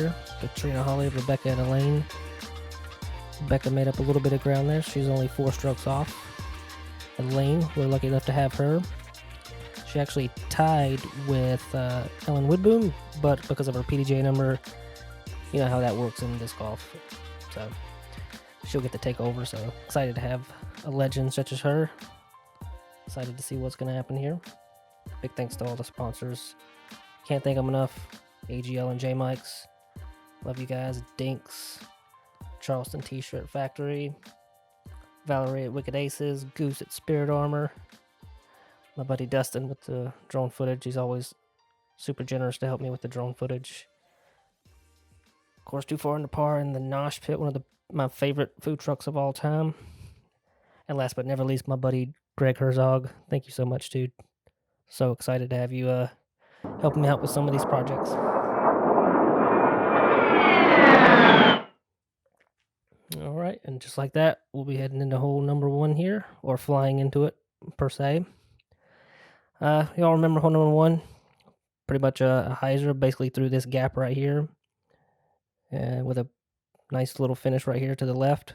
here. Catrina, Holly, Rebecca, and Elaine. Rebecca made up a little bit of ground there. She's only 4 strokes off. Elaine, we're lucky enough to have her. She actually tied with Ellen Woodboom, but because of her PDJ number, you know how that works in disc golf. So she'll get to take over. So excited to have a legend such as her. Excited to see what's going to happen here. Big thanks to all the sponsors. Can't thank them enough. AGL and J Mikes. Love you guys. Dinx, Charleston Tshirt Factory, Valerie at Wicked Aces, Goose at Spirit Armour. My buddy Dustin with the drone footage. He's always super generous to help me with the drone footage. Of course, Too Far in the Par in the Gnosh Pit, one of my favorite food trucks of all time. And last but never least, my buddy Greg Herzog. Thank you so much, dude. So excited to have you helping me out with some of these projects. All right, and just like that, we'll be heading into hole number 1 here, or flying into it per se. Y'all remember hole number 1? Pretty much a hyzer, basically through this gap right here, and with a nice little finish right here to the left.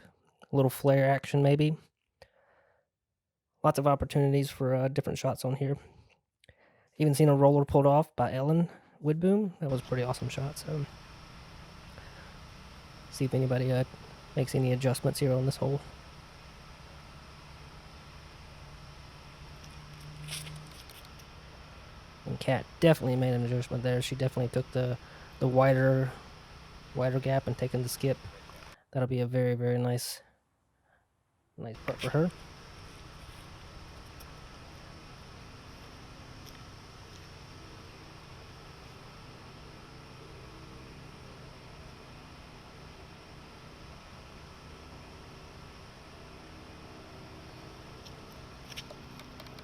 A little flare action maybe. Lots of opportunities for different shots on here. Even seen a roller pulled off by Ellen Woodboom. That was a pretty awesome shot. So see if anybody makes any adjustments here on this hole. And Kat definitely made an adjustment there. She definitely took the wider gap and taken the skip. That'll be a very, very nice putt for her.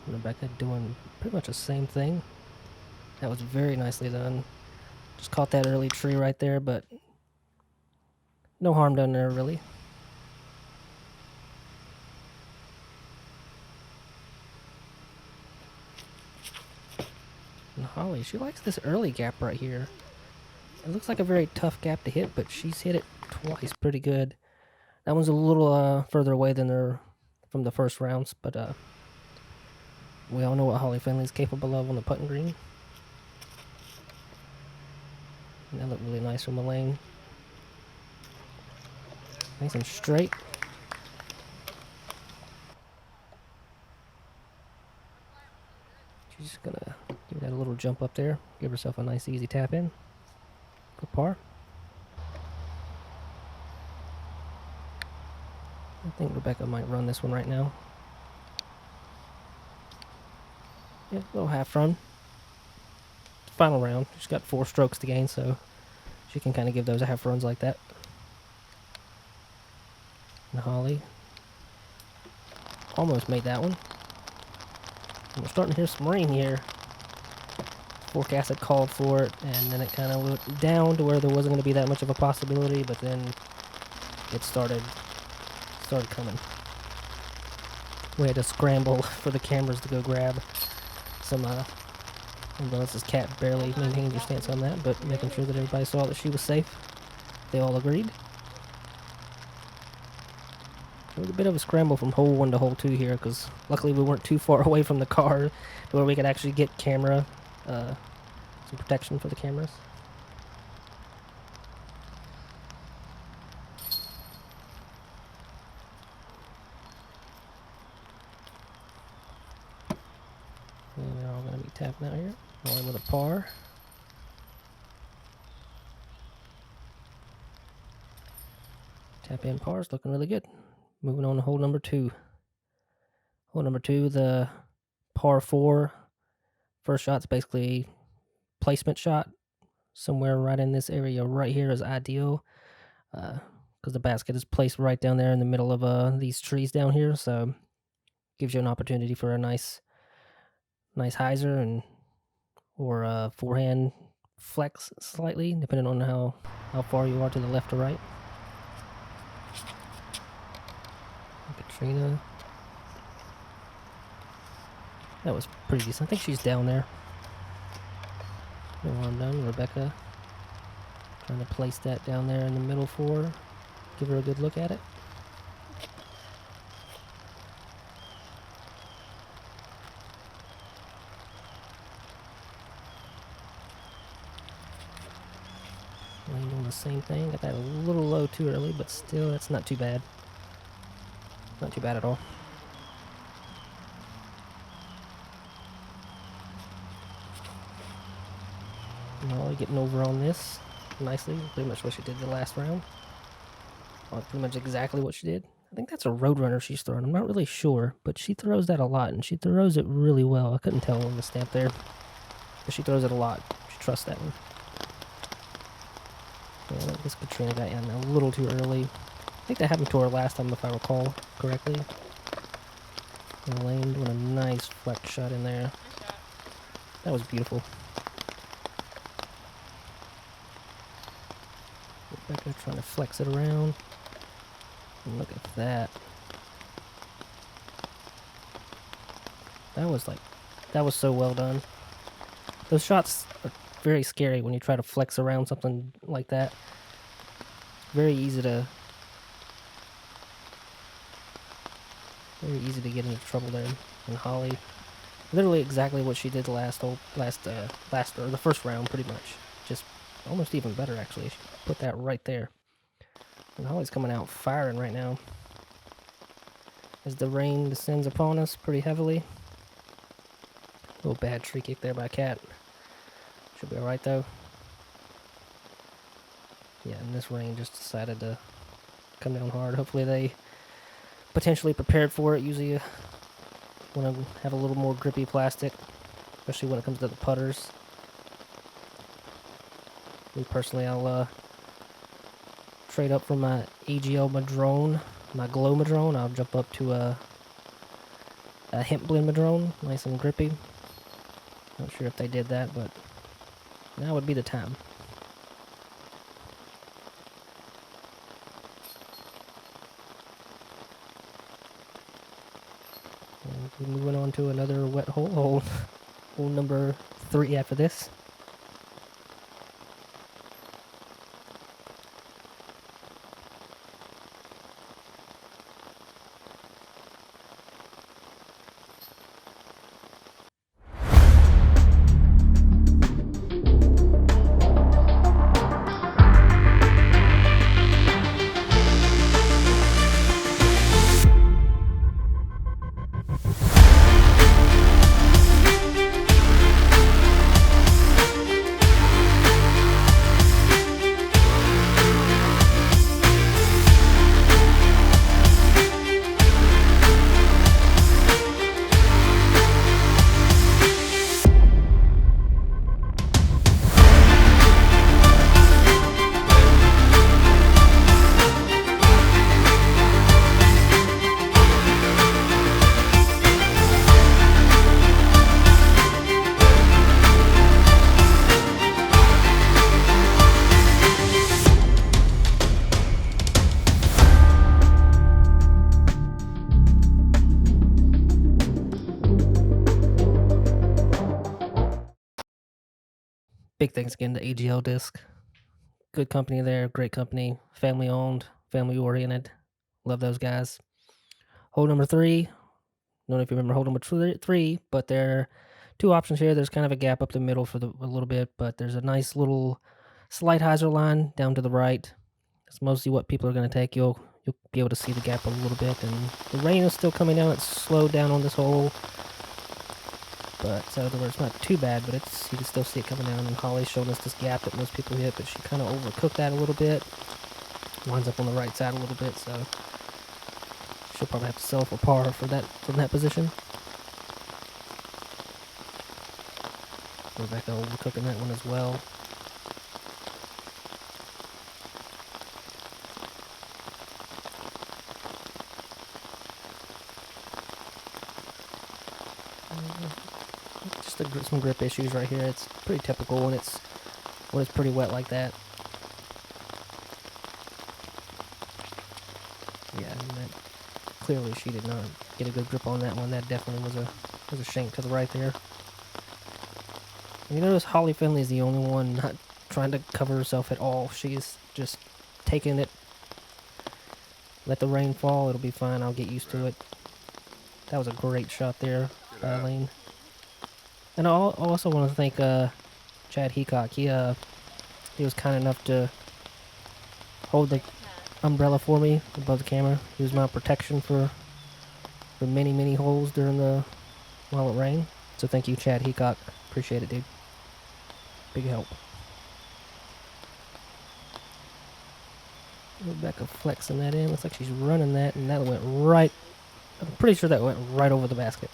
Rebecca doing pretty much the same thing. That was very nicely done. Just caught that early tree right there, but no harm done there, really. And Holly, she likes this early gap right here. It looks like a very tough gap to hit, but she's hit it twice pretty good. That one's a little further away than from the first rounds, but we all know what Holly Finley's capable of on the putting green. And that looked really nice from Elaine. Nice and straight. She's just gonna give that a little jump up there. Give herself a nice easy tap in for par. I think Rebecca might run this one right now. Yeah, a little half run. Final round. She's got 4 strokes to gain, so she can kind of give those half runs like that. And Holly almost made that one. And we're starting to hear some rain here. Forecast had called for it, and then it kind of went down to where there wasn't going to be that much of a possibility, but then it started coming. We had to scramble for the cameras to go grab some Melissa's cat barely maintained her stance on that, but making sure that everybody saw that she was safe. They all agreed. It was a bit of a scramble from hole 1 to hole 2 here, because luckily we weren't too far away from the car to where we could actually get some protection for the cameras. And they're all going to be tapping out here. Going with a par. Tap in pars, looking really good. Moving on to hole number 2. Hole number 2, the par 4. First shot's basically placement shot. Somewhere right in this area right here is ideal. Because the basket is placed right down there in the middle of these trees down here. So gives you an opportunity for a nice hyzer or a forehand flex slightly, depending on how far you are to the left or right. Catrina. That was pretty decent. I think she's down there. No harm done. Rebecca Trying to place that down there in the middle for her. Give her a good look at it. Elaine doing the same thing. Got that a little low too early, but still, that's not too bad. Not too bad at all. Molly getting over on this nicely. Pretty much what she did the last round. Well, pretty much exactly what she did. I think that's a Roadrunner she's throwing. I'm not really sure, but she throws that a lot, and she throws it really well. I couldn't tell on the stamp there, but she throws it a lot. She trusts that one. Yeah, this Catrina got in a little too early. I think that happened to her last time, if I recall correctly. And Elaine doing a nice flex shot in there. That was beautiful. Rebecca trying to flex it around. And look at that. That was so well done. Those shots are very scary when you try to flex around something like that. Very easy to get into trouble there. And Holly, literally exactly what she did the the first round, pretty much. Just almost even better, actually. She put that right there. And Holly's coming out firing right now. As the rain descends upon us pretty heavily. A little bad tree kick there by Cat. Should be alright though. Yeah, and this rain just decided to come down hard. Hopefully they potentially prepared for it. Usually you want to have a little more grippy plastic, especially when it comes to the putters. Me personally, I'll trade up from my AGL Madrone, my Glow Madrone. I'll jump up to a hemp blend Madrone, nice and grippy. Not sure if they did that, but now would be the time. And we're moving on to another wet hole, hole number 3 after this. Big thanks again to AGL Disc. Good company there, great company, family owned, family oriented. Love those guys. Hole number 3. Don't know if you remember hole number 3, but there are 2 options here. There's kind of a gap up the middle for a little bit, but there's a nice little slight hyzer line down to the right. That's mostly what people are going to take. You'll be able to see the gap a little bit, and the rain is still coming down. It's slowed down on this hole. But so it's not too bad, but you can still see it coming down. And Holly's showing us this gap that most people hit, but she kind of overcooked that a little bit. Lines up on the right side a little bit, so she'll probably have to sell for par from that position. Rebecca overcooking that one as well. Just some grip issues right here. It's pretty typical when it's pretty wet like that. Yeah, and clearly she did not get a good grip on that one. That definitely was a shank to the right there. And you notice Holly Finley is the only one not trying to cover herself at all. She's just taking it. Let the rain fall. It'll be fine. I'll get used to it. That was a great shot there by Elaine. And I also want to thank Chad Heacock. He was kind enough to hold the umbrella for me above the camera. He was my protection for many, many holes during while it rained. So thank you, Chad Heacock. Appreciate it, dude. Big help. Rebecca flexing that in. Looks like she's running that, and that went right. I'm pretty sure that went right over the basket.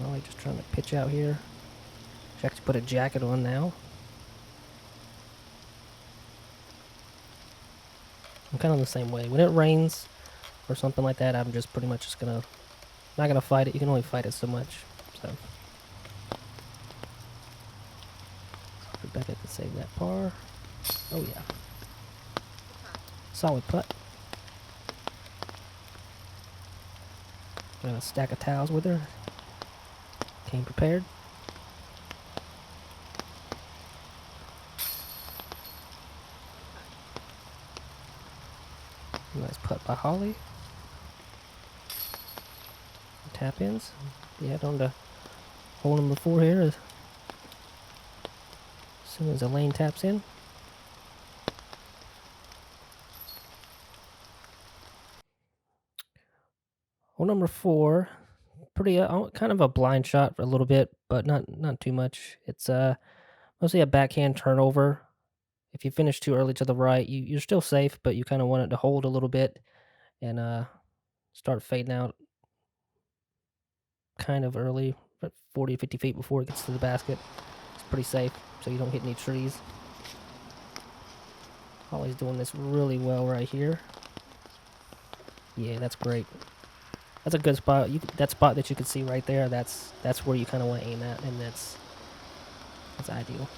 Holly just trying to pitch out here. She actually put a jacket on now. I'm kind of the same way. When it rains or something like that, I'm just pretty much just gonna not gonna fight it. You can only fight it so much. So Rebecca can save that par. Oh yeah. Solid putt. Got a stack of towels with her. Came prepared. Nice putt by Holly. Tap ins. Yeah, on to hole number 4 here. As soon as Elaine taps in. Hole number 4. Pretty kind of a blind shot for a little bit, but not too much. It's mostly a backhand turnover. If you finish too early to the right, you're still safe, but you kind of want it to hold a little bit and start fading out kind of early, but 40 50 feet before it gets to the basket. It's pretty safe, so you don't hit any trees. Holly's doing this really well right here. Yeah, that's great. That's a good spot. That spot that you can see right there, that's where you kind of want to aim at, and that's ideal.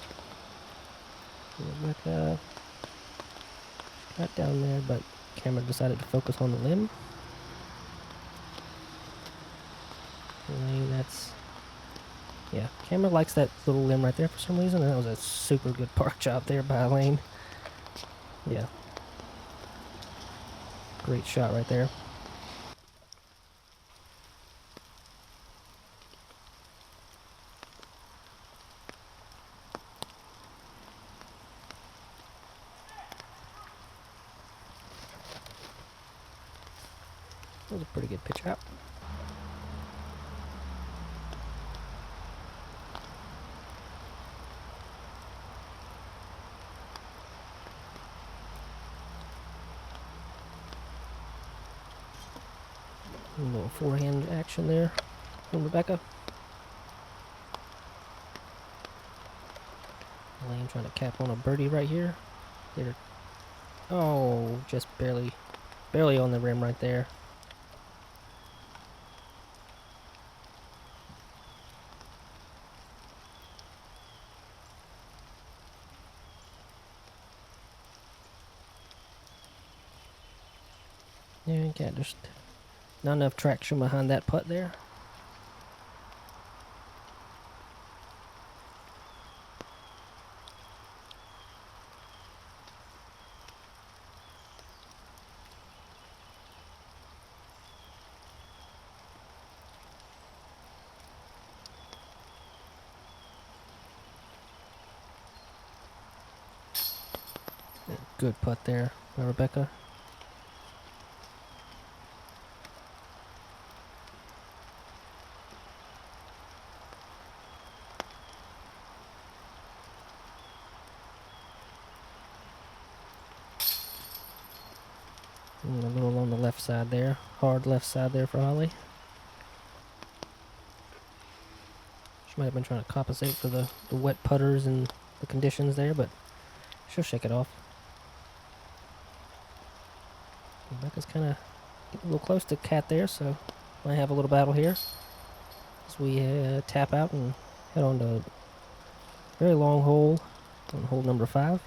Rebecca got down there, but camera decided to focus on the limb. Elaine, yeah, camera likes that little limb right there for some reason, and that was a super good park job there by Elaine. Yeah. Great shot right there. That was a pretty good pitch out. A little forehand action there from Rebecca. Elaine trying to cap on a birdie right here. Oh, just barely on the rim right there. Yeah, got just not enough traction behind that putt there. Good putt there by Rebecca. And a little on the left side there. Hard left side there for Holly. She might have been trying to compensate for the wet putters and the conditions there, but she'll shake it off. Rebecca's kind of getting a little close to Cat there, so might have a little battle here as we tap out and head on to a very long hole on hole number 5.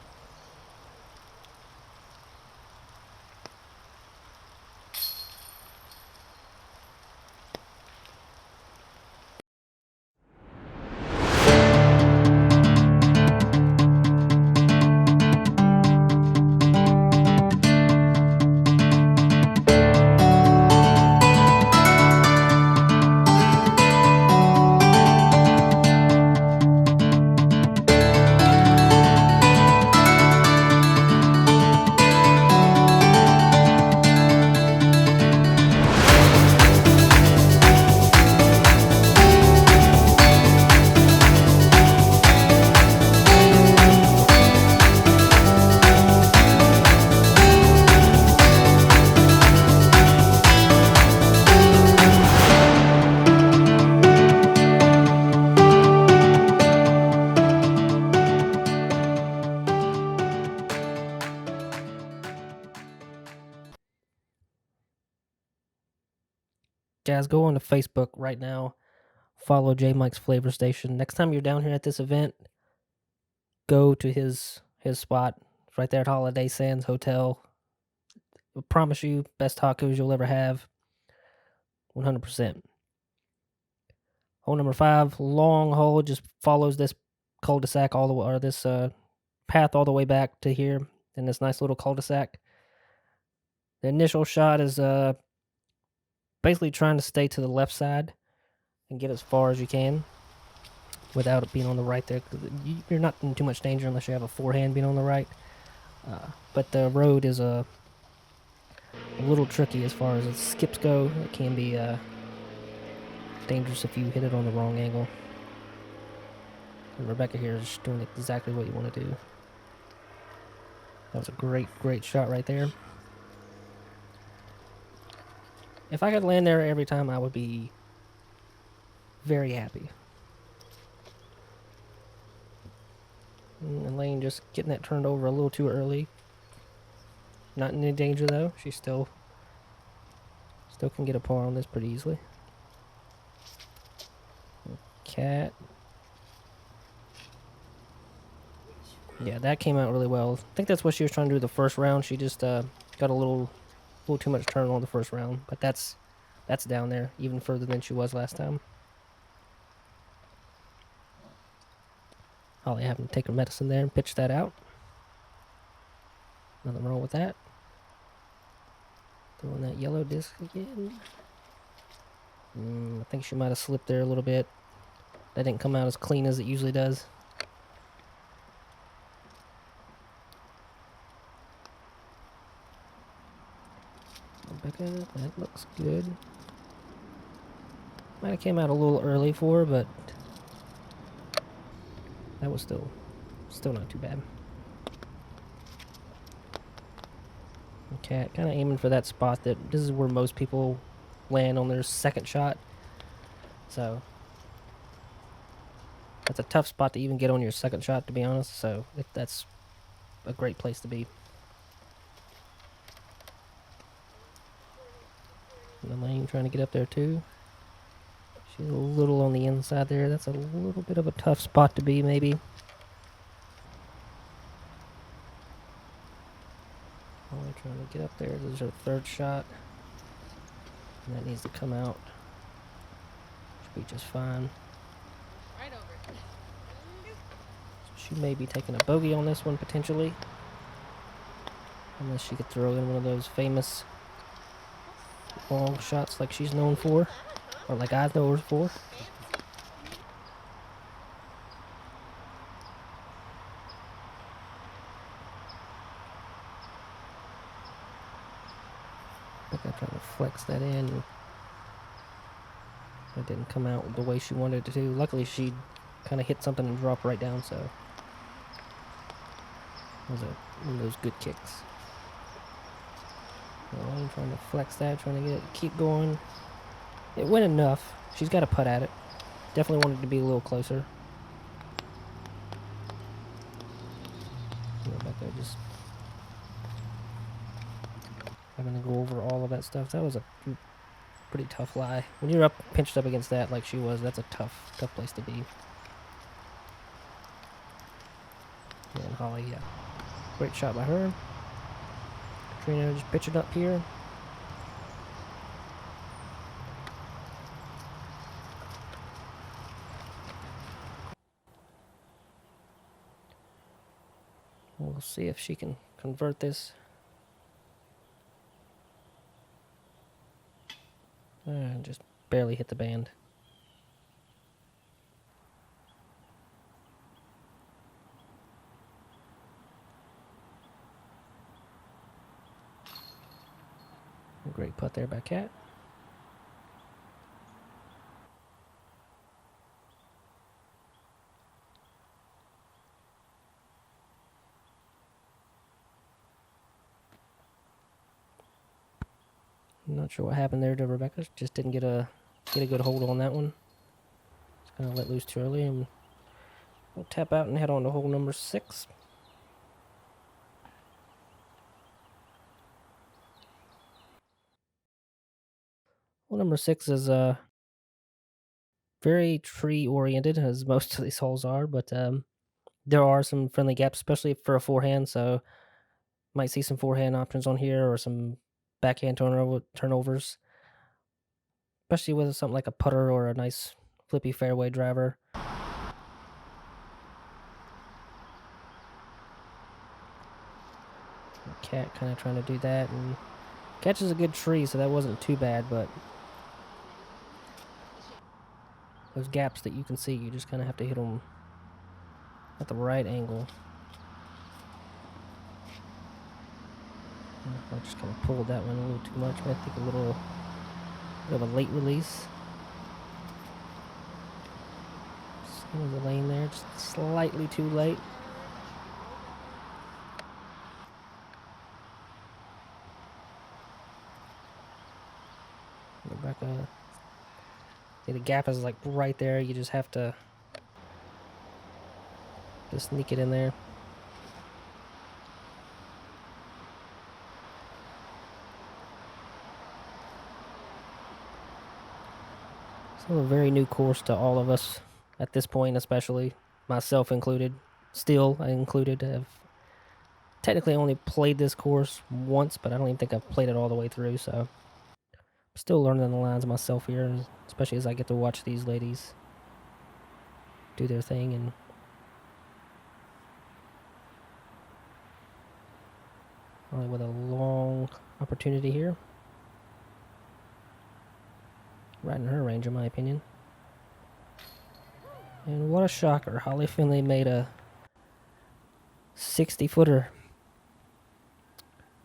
Guys, go on to Facebook right now. Follow J Mike's Flavor Station. Next time you're down here at this event, go to his spot. It's right there at Holiday Sands Hotel. I promise you, best tacos you'll ever have. 100%. Hole number 5, long hole, just follows this cul-de-sac all the way, or this path all the way back to here in this nice little cul-de-sac. The initial shot is basically trying to stay to the left side and get as far as you can without it being on the right there. You're not in too much danger unless you have a forehand being on the right. But the road is a little tricky as far as its skips go. It can be dangerous if you hit it on the wrong angle. And Rebecca here is doing exactly what you want to do. That was a great shot right there. If I could land there every time, I would be very happy. And Elaine just getting that turned over a little too early. Not in any danger though. She still can get a par on this pretty easily. Cat. Yeah, that came out really well. I think that's what she was trying to do the first round. She just got a little too much turn on the first round. But that's down there, even further than she was last time. Holly having to take her medicine there and pitch that out. Nothing wrong with that. Throwing that yellow disc again. I think she might have slipped there a little bit. That didn't come out as clean as it usually does. Rebecca, that looks good. Might have came out a little early for her, but that was still not too bad. Okay, kind of aiming for that spot that this is where most people land on their second shot. So that's a tough spot to even get on your second shot, to be honest. So that's a great place to be. And Elaine trying to get up there too. She's a little on the inside there. That's a little bit of a tough spot to be, maybe. Only trying to get up there. This is her third shot. And that needs to come out. Should be just fine. Right over. She may be taking a bogey on this one, potentially. Unless she could throw in one of those famous long shots like she's known for. Or like I know her for. I think I'm trying to flex that in. It didn't come out the way she wanted it to. Luckily, she kind of hit something and dropped right down, so. That was one of those good kicks. I'm trying to flex that, trying to get it, keep going. It went enough. She's got to putt at it. Definitely wanted to be a little closer. Rebecca just having to go over all of that stuff. That was a pretty tough lie. When you're pinched up against that like she was, that's a tough place to be. And Holly, yeah. Great shot by her. Catrina just pitch it up here. We'll see if she can convert this. And just barely hit the band. Great putt there by Cat. I'm not sure what happened there to Rebecca. Just didn't get a good hold on that one. Just kind of let loose too early, and we'll tap out and head on to hole number 6. Hole number 6 is very tree oriented, as most of these holes are, but there are some friendly gaps, especially for a forehand. So might see some forehand options on here or some backhand turnovers, especially with something like a putter or a nice flippy fairway driver. Cat kind of trying to do that and catches a good tree, so that wasn't too bad, but those gaps that you can see, you just kind of have to hit them at the right angle. I just kind of pulled that one a little too much. I think a little bit of a late release. Same as the lane there, just slightly too late. Rebecca, the gap is like right there. You just have to sneak it in there. It's a very new course to all of us at this point, especially myself included. Still, I included. Have technically only played this course once, but I don't even think I've played it all the way through. So, I'm still learning the lines myself here, especially as I get to watch these ladies do their thing and. Only with a long opportunity here. Right in her range, in my opinion. And what a shocker. Holly Finley made a 60-footer.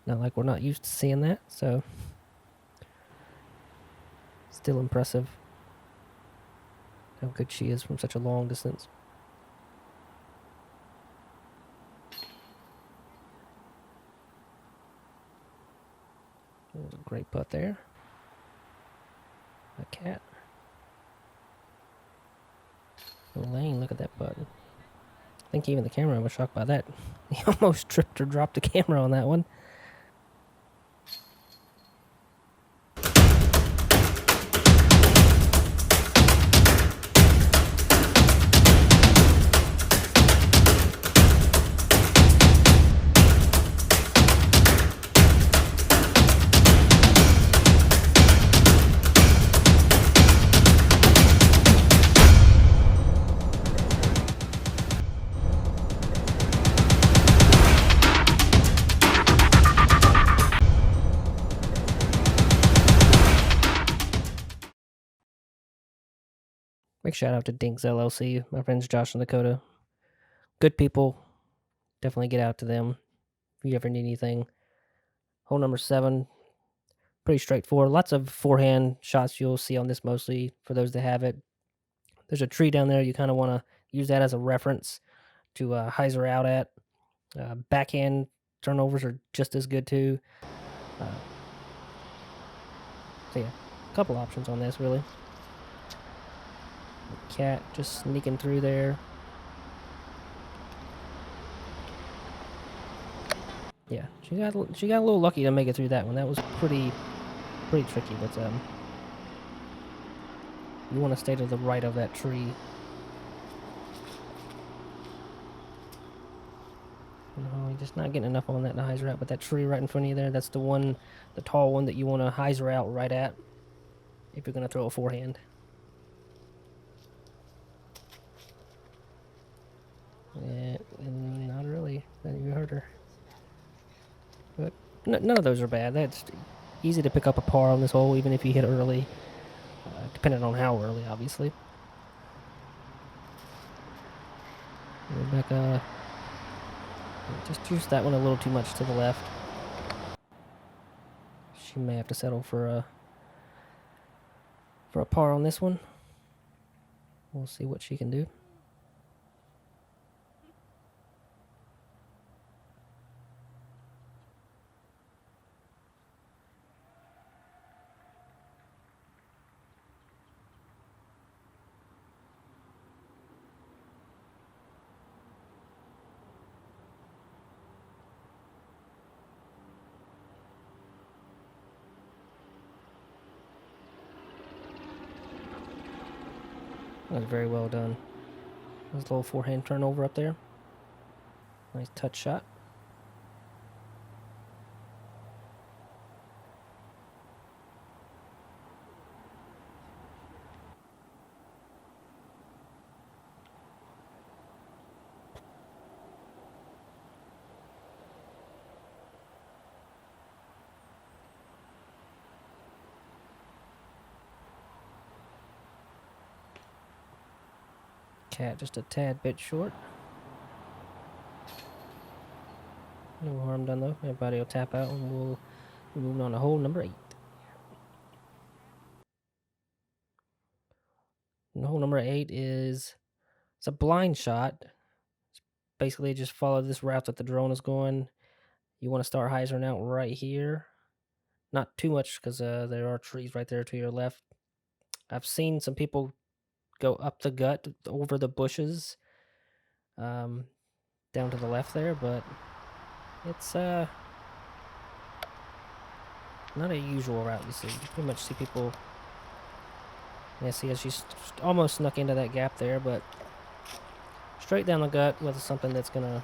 Not like we're not used to seeing that, so. Still impressive. How good she is from such a long distance. That was a great putt there. A cat. Elaine, look at that putt. I think even the camera was shocked by that. He almost tripped or dropped the camera on that one. Big shout out to Dinx LLC, my friends Josh and Dakota. Good people. Definitely get out to them if you ever need anything. Hole number 7, pretty straightforward. Lots of forehand shots you'll see on this mostly for those that have it. There's a tree down there. You kind of want to use that as a reference to hyzer out at. Backhand turnovers are just as good too. So yeah, a couple options on this really. Cat just sneaking through there. Yeah, she got a little lucky to make it through that one. That was pretty tricky, but you want to stay to the right of that tree. No, you're just not getting enough on that to hyzer out, but that tree right in front of you there, that's the one, the tall one that you want to hyzer out right at if you're going to throw a forehand. Yeah, not really. You heard her. But none of those are bad. That's easy to pick up a par on this hole, even if you hit early. Depending on how early, obviously. Rebecca just juiced that one a little too much to the left. She may have to settle for a par on this one. We'll see what she can do. That was very well done. Nice little forehand turnover up there. Nice touch shot. Cat just a tad bit short. No harm done though. Everybody will tap out and we'll be moving on to hole number 8. And hole number 8 is it's a blind shot. Basically, just follow this route that the drone is going. You want to start hyzering out right here. Not too much because there are trees right there to your left. I've seen some people go up the gut over the bushes down to the left there, but it's not a usual route you see. You pretty much see people. Yeah, see, as she's almost snuck into that gap there, but straight down the gut with something that's gonna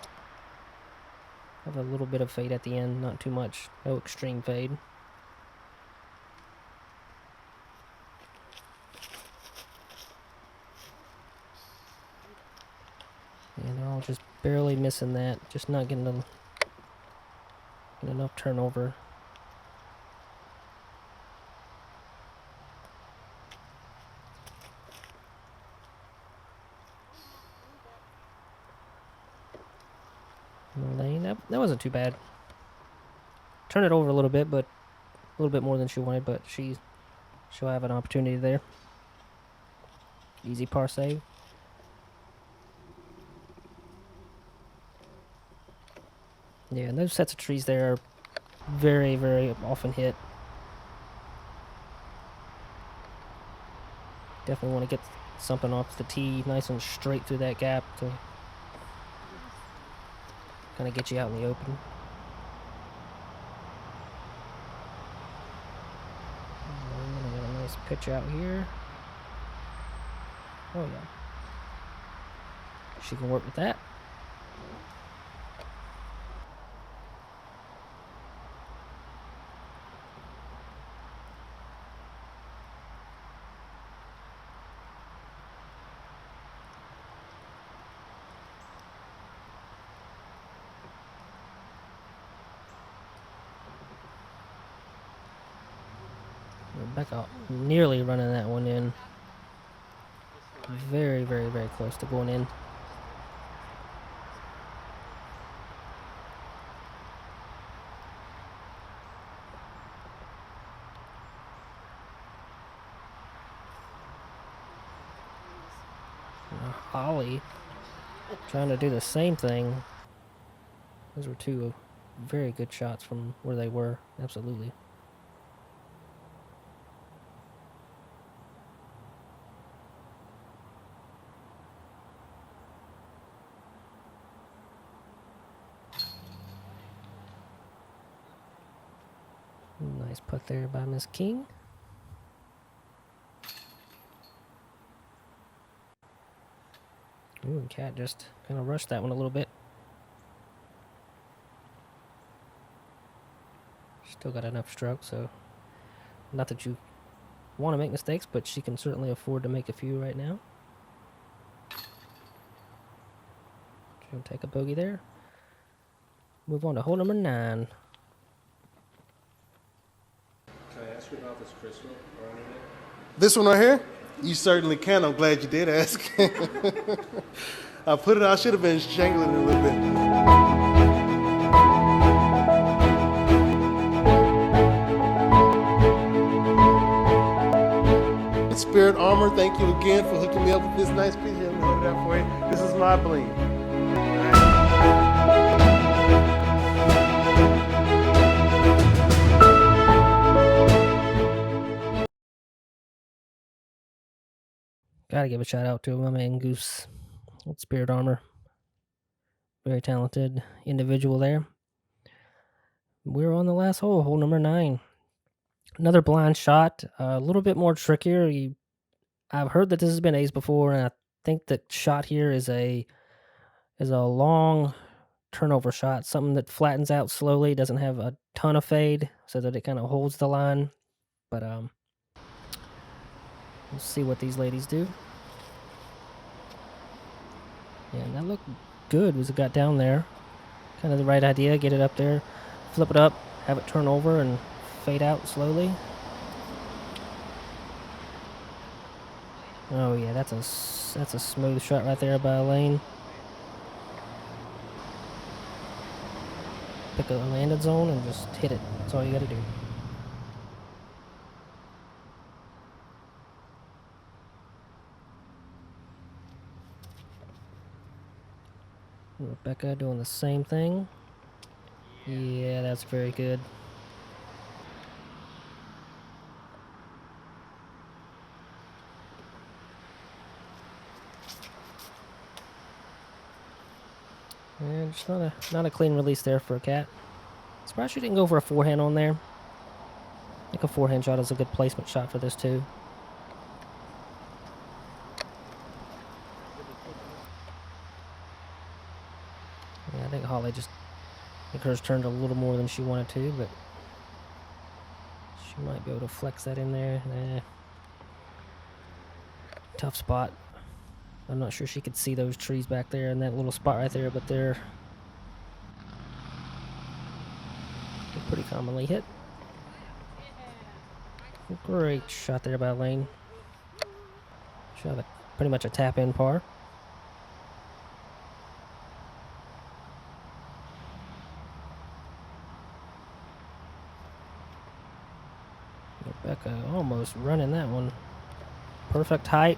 have a little bit of fade at the end, not too much, no extreme fade. And all just barely missing that, just not getting enough turnover. Elaine, that wasn't too bad. Turn it over a little bit, but a little bit more than she wanted, but she'll have an opportunity there. Easy par save. Yeah, and those sets of trees there are very, very often hit. Definitely want to get something off the tee nice and straight through that gap to kind of get you out in the open. And I got a nice pitch out here. Oh yeah. She can work with that. Rebecca nearly running that one in. Very, very, very close to going in. Holly trying to do the same thing. Those were two very good shots from where they were. Absolutely. Nice putt there by Miss King. Ooh, and Cat just kind of rushed that one a little bit. Still got enough stroke, so not that you want to make mistakes, but she can certainly afford to make a few right now. She'll take a bogey there. Move on to hole number 9. Can I ask you about this crystal around your neck? This one right here? You certainly can. I'm glad you did ask. I should have been jangling it a little bit. Spirit Armour, thank you again for hooking me up with this nice piece here. Let me hold it out for you. This is my bling. Gotta give a shout out to my man Goose with Spirit Armour. Very talented individual there. We're on the last hole, hole number 9. Another blind shot, a little bit more trickier. I've heard that this has been aced before, and I think the shot here is a long turnover shot, something that flattens out slowly, doesn't have a ton of fade, so that it kind of holds the line. But we'll see what these ladies do. Yeah, and that looked good as it got down there. Kind of the right idea. Get it up there, flip it up, have it turn over, and fade out slowly. Oh yeah, that's a smooth shot right there by Elaine. Pick a landed zone and just hit it. That's all you gotta do. Rebecca doing the same thing. Yeah, that's very good. And just not a clean release there for a cat. Surprised she didn't go for a forehand on there. I think a forehand shot is a good placement shot for this too. Yeah, I think Holly I think hers turned a little more than she wanted to, but she might be able to flex that in there. Tough spot. I'm not sure she could see those trees back there and that little spot right there, but they're pretty commonly hit. Great shot there by Elaine. Shot pretty much a tap-in par. Rebecca almost running that one. Perfect height.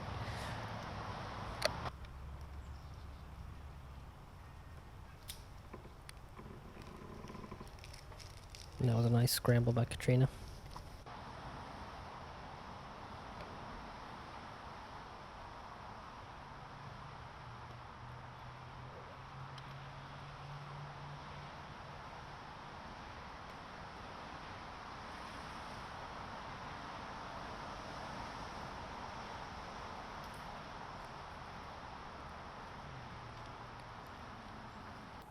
And that was a nice scramble by Catrina.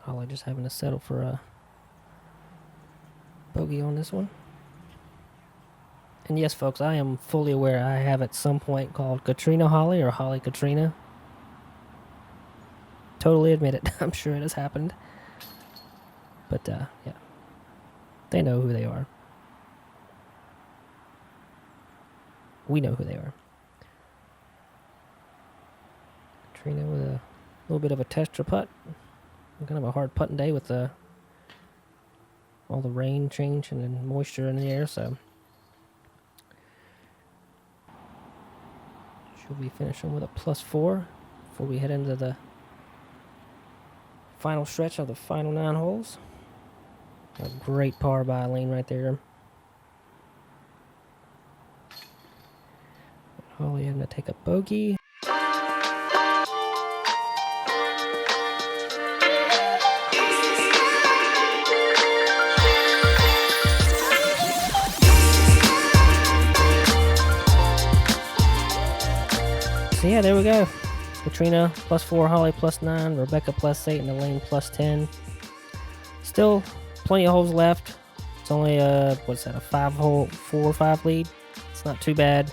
Holly just having to settle for a bogey on this one. And yes, folks, I am fully aware I have at some point called Catrina Holly or Holly Catrina. Totally admit it. I'm sure it has happened. But, yeah. They know who they are. We know who they are. Catrina with a little bit of a tester putt. Kind of a hard putting day with all the rain change and then moisture in the air, so she'll be finishing with a +4 before we head into the final stretch of the final 9 holes. A great par by Elaine right there. Holly having to take a bogey. So yeah, there we go. Catrina +4, Holly +9, Rebecca +8, and Elaine +10. Still plenty of holes left. It's only what's that, a 4 or 5 lead. It's not too bad.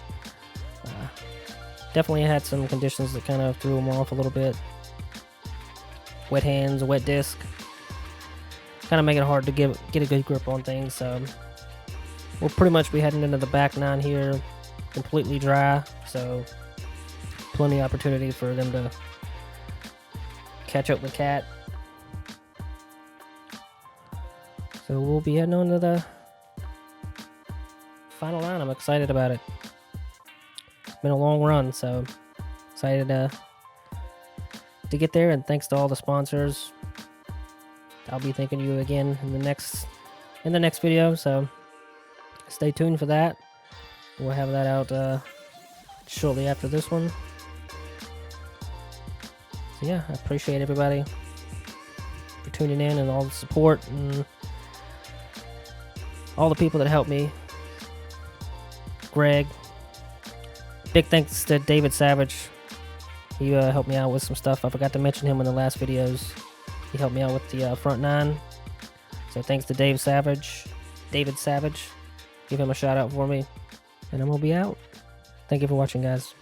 Definitely had some conditions that kind of threw them off a little bit. Wet hands, a wet disc. Kind of make it hard to get a good grip on things. So we'll pretty much be heading into the back 9 here, completely dry. So plenty of opportunity for them to catch up with Cat. So we'll be heading on to the final 9. I'm excited about it. It's been a long run, so excited to get there, and thanks to all the sponsors. I'll be thanking you again in the next video, so stay tuned for that. We'll have that out shortly after this one. So yeah, I appreciate everybody for tuning in and all the support and all the people that helped me. Greg, big thanks to David Savage. He helped me out with some stuff. I forgot to mention him in the last videos. He helped me out with the front 9. So thanks to David Savage. Give him a shout out for me. And I'm going to be out. Thank you for watching, guys.